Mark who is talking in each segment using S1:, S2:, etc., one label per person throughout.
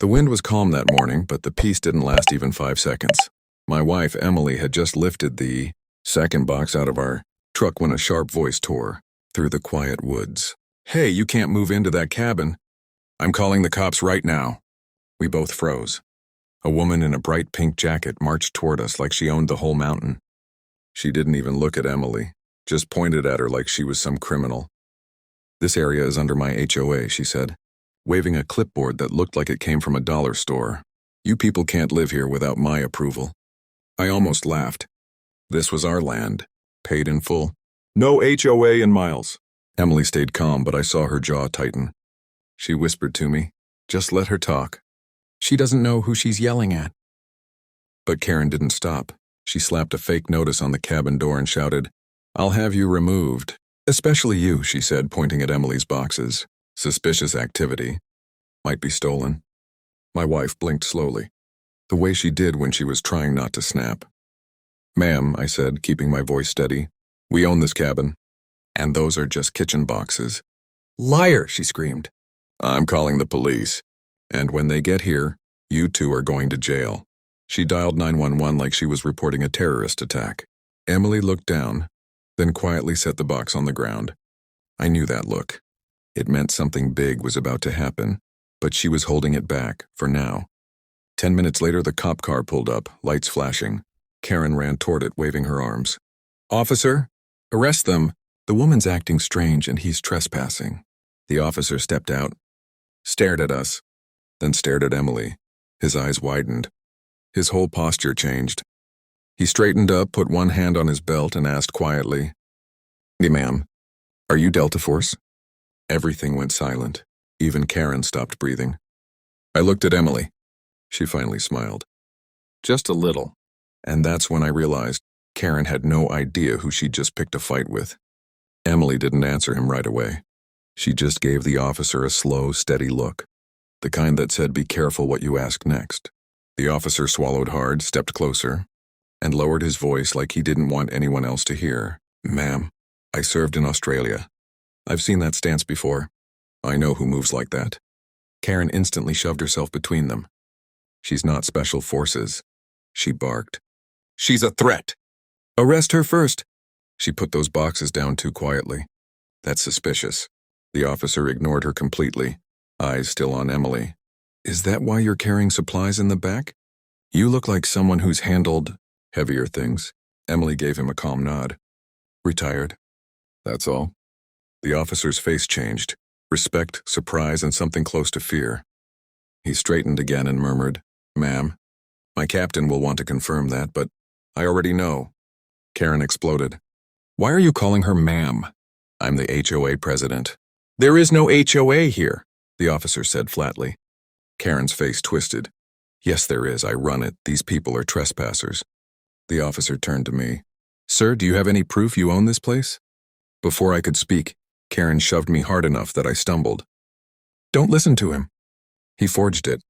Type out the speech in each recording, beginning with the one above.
S1: The wind was calm that morning, but the peace didn't last even 5 seconds. My wife, Emily, had just lifted the second box out of our truck when a sharp voice tore through the quiet woods. "Hey, you can't move into that cabin. I'm calling the cops right now." We both froze. A woman in a bright pink jacket marched toward us like she owned the whole mountain. She didn't even look at Emily, just pointed at her like she was some criminal. "This area is under my HOA," she said, waving a clipboard that looked like it came from a dollar store. "You people can't live here without my approval." I almost laughed. This was our land, paid in full. "No HOA in miles." Emily stayed calm, but I saw her jaw tighten. She whispered to me, "Just let her talk. She doesn't know who she's yelling at." But Karen didn't stop. She slapped a fake notice on the cabin door and shouted, "I'll have you removed. Especially you," she said, pointing at Emily's boxes. "Suspicious activity. Might be stolen." My wife blinked slowly, the way she did when she was trying not to snap. "Ma'am," I said, keeping my voice steady, "we own this cabin, and those are just kitchen boxes." "Liar!" she screamed. "I'm calling the police, and when they get here, you two are going to jail." She dialed 911 like she was reporting a terrorist attack. Emily looked down, then quietly set the box on the ground. I knew that look. It meant something big was about to happen, but she was holding it back, for now. 10 minutes later, the cop car pulled up, lights flashing. Karen ran toward it, waving her arms. "Officer, arrest them. The woman's acting strange and he's trespassing." The officer stepped out, stared at us, then stared at Emily. His eyes widened. His whole posture changed. He straightened up, put one hand on his belt, and asked quietly, "Hey, ma'am, are you Delta Force?" Everything went silent. Even Karen stopped breathing. I looked at Emily. She finally smiled. Just a little. And that's when I realized Karen had no idea who she'd just picked a fight with. Emily didn't answer him right away. She just gave the officer a slow, steady look, the kind that said, "Be careful what you ask next." The officer swallowed hard, stepped closer, and lowered his voice like he didn't want anyone else to hear. "Ma'am, I served in Australia. I've seen that stance before. I know who moves like that." Karen instantly shoved herself between them. "She's not special forces," she barked. "She's a threat. Arrest her first." She put those boxes down too quietly. "That's suspicious." The officer ignored her completely, eyes still on Emily. "Is that why you're carrying supplies in the back? You look like someone who's handled heavier things." Emily gave him a calm nod. "Retired. That's all." The officer's face changed. Respect, surprise, and something close to fear. He straightened again and murmured, "Ma'am, my captain will want to confirm that, but I already know." Karen exploded. "Why are you calling her ma'am? I'm the HOA president." "There is no HOA here," the officer said flatly. Karen's face twisted. "Yes, there is. I run it. These people are trespassers." The officer turned to me. "Sir, do you have any proof you own this place?" Before I could speak, Karen shoved me hard enough that I stumbled. "Don't listen to him. He forged it."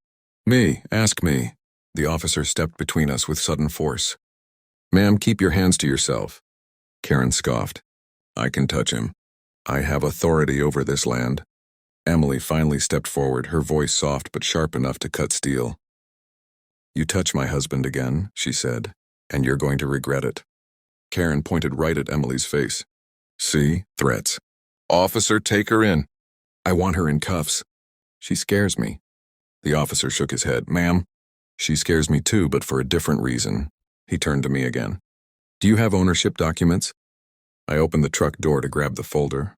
S1: "Me, ask me." The officer stepped between us with sudden force. "Ma'am, keep your hands to yourself." Karen scoffed. "I can touch him. I have authority over this land." Emily finally stepped forward, her voice soft but sharp enough to cut steel. "You touch my husband again," she said, "and you're going to regret it." Karen pointed right at Emily's face. "See? Threats. Officer, take her in." "I want her in cuffs. She scares me." The officer shook his head. "Ma'am, she scares me too, but for a different reason." He turned to me again. "Do you have ownership documents?" I opened the truck door to grab the folder,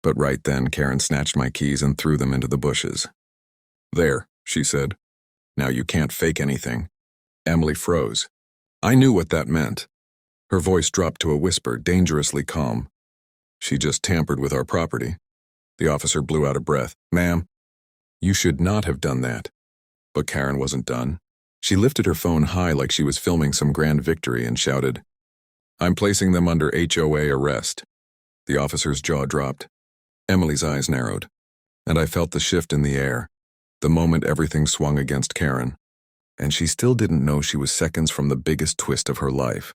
S1: but right then Karen snatched my keys and threw them into the bushes. "There," she said. "Now you can't fake anything." Emily froze. I knew what that meant. Her voice dropped to a whisper, dangerously calm. "She just tampered with our property." The officer blew out a breath. "Ma'am, you should not have done that." But Karen wasn't done. She lifted her phone high like she was filming some grand victory and shouted, "I'm placing them under HOA arrest." The officer's jaw dropped. Emily's eyes narrowed, and I felt the shift in the air, the moment everything swung against Karen. And she still didn't know she was seconds from the biggest twist of her life.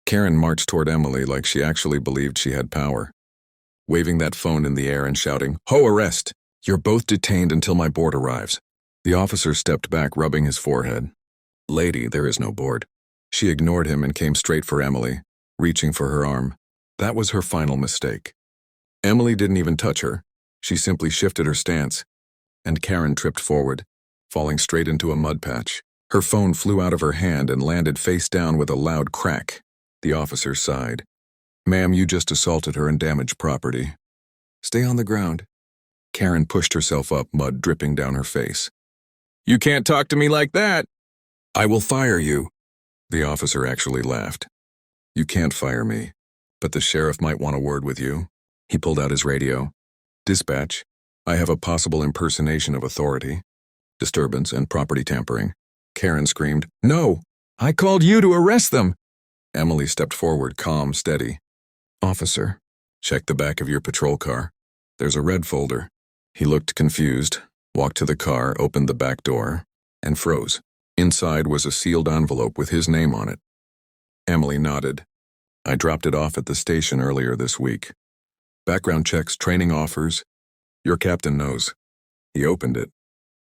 S1: Karen marched toward Emily like she actually believed she had power, waving that phone in the air and shouting, "Ho, arrest! You're both detained until my board arrives." The officer stepped back, rubbing his forehead. "Lady, there is no board." She ignored him and came straight for Emily, reaching for her arm. That was her final mistake. Emily didn't even touch her. She simply shifted her stance, and Karen tripped forward, falling straight into a mud patch. Her phone flew out of her hand and landed face down with a loud crack. The officer sighed. "Ma'am, you just assaulted her and damaged property." "Stay on the ground." Karen pushed herself up, mud dripping down her face. "You can't talk to me like that." "I will fire you." The officer actually laughed. "You can't fire me, but the sheriff might want a word with you." He pulled out his radio. "Dispatch, I have a possible impersonation of authority, disturbance, and property tampering." Karen screamed, "No! I called you to arrest them!" Emily stepped forward, calm, steady. "Officer, check the back of your patrol car. There's a red folder." He looked confused, walked to the car, opened the back door, and froze. Inside was a sealed envelope with his name on it. Emily nodded. "I dropped it off at the station earlier this week. Background checks, training offers. Your captain knows." He opened it.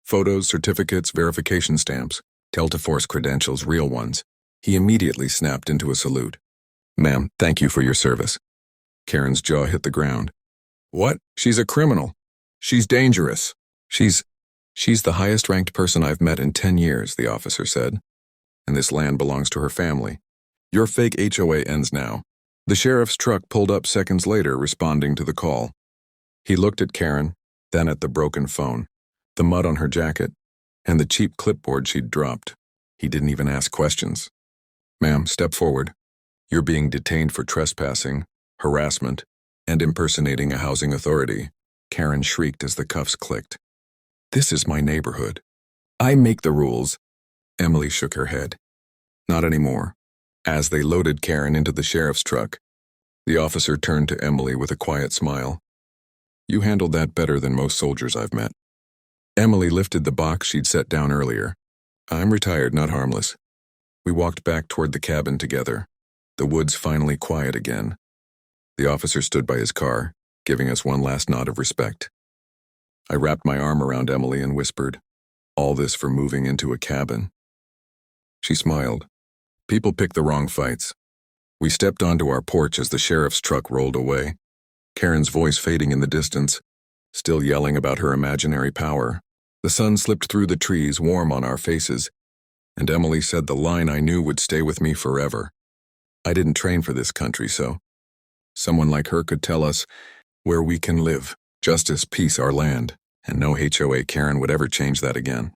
S1: Photos, certificates, verification stamps, Delta-Force credentials, real ones. He immediately snapped into a salute. "Ma'am, thank you for your service." Karen's jaw hit the ground. "What? She's a criminal. She's dangerous. She's the highest-ranked person I've met in 10 years, the officer said. "And this land belongs to her family. Your fake HOA ends now." The sheriff's truck pulled up seconds later, responding to the call. He looked at Karen, then at the broken phone, the mud on her jacket, and the cheap clipboard she'd dropped. He didn't even ask questions. "Ma'am, step forward. You're being detained for trespassing, harassment, and impersonating a housing authority." Karen shrieked as the cuffs clicked. "This is my neighborhood. I make the rules." Emily shook her head. "Not anymore." As they loaded Karen into the sheriff's truck, the officer turned to Emily with a quiet smile. "You handled that better than most soldiers I've met." Emily lifted the box she'd set down earlier. "I'm retired, not harmless." We walked back toward the cabin together, the woods finally quiet again. The officer stood by his car, giving us one last nod of respect. I wrapped my arm around Emily and whispered, "All this for moving into a cabin." She smiled. People pick the wrong fights. We stepped onto our porch as the sheriff's truck rolled away, Karen's voice fading in the distance, still yelling about her imaginary power. The sun slipped through the trees, warm on our faces, and Emily said the line I knew would stay with me forever. I didn't train for this country, so someone like her could tell us where we can live. Justice, peace, our land, and no HOA Karen would ever change that again.